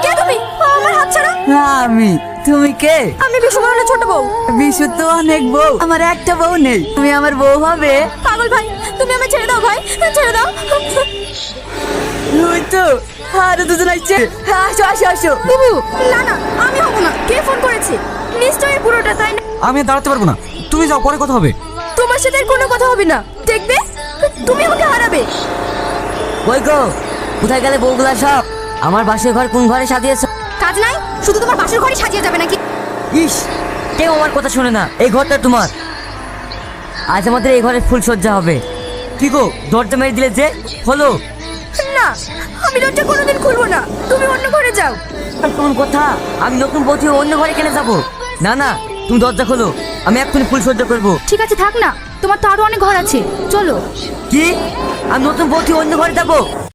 কে তুমি? আমার হাত ছাড়ো। আমি। তুমি কে? আমি বিশ্বমানের ছোট বউ। বিশু তো অনেক বউ, আমার একটা বউ নেই। তুমি আমার বউ হবে? পাগল ভাই, তুমি আমায় ছেড়ে দাও ভাই, ছেড়ে দাও। ওই তো আরো দুজন আসছে। আসো আসো আসো। বুবু, না না, আমি হব না। কে ফোন করেছে? নিশ্চয়ই পুরোটা, তাই না? আমি আর দাঁড়াতে পারবো না, তুমি যাও, পরে কথা হবে। তোমার সাথে আর কোনো কথা হবে না, দেখবে তুমি আমাকে হারাবে। ওই গো, কোথায় গেলে বউগুলা সব? আমার বাসর ঘর কোন ঘরে সাজিয়েছো? কাজ নাই, শুধু তোমার বাসর ঘরে সাজিয়ে যাবে নাকি? ইস, কেউ আমার কথা শোনে না। এই ঘরটা তোমার। আজ আমাদের এই ঘরে ফুল সজ্জা হবে। কি গো, দরজা মেরে দিলে যে? হলো? না, আমি দরজা কোনোদিন খুলবো না। তুমি অন্য ঘরে যাও। আর কোন কথা? আমি নতুন বউ হয়ে অন্য ঘরে কেন যাবো? না না, তুমি দরজা খোলো, আমি এক্ষুনি ফুল সজ্জা করবো। ঠিক আছে, থাক না, তোমার তো আরো অনেক ঘর আছে, চলো। কি? আমি নতুন বউ হয়ে অন্য ঘরে যাবো?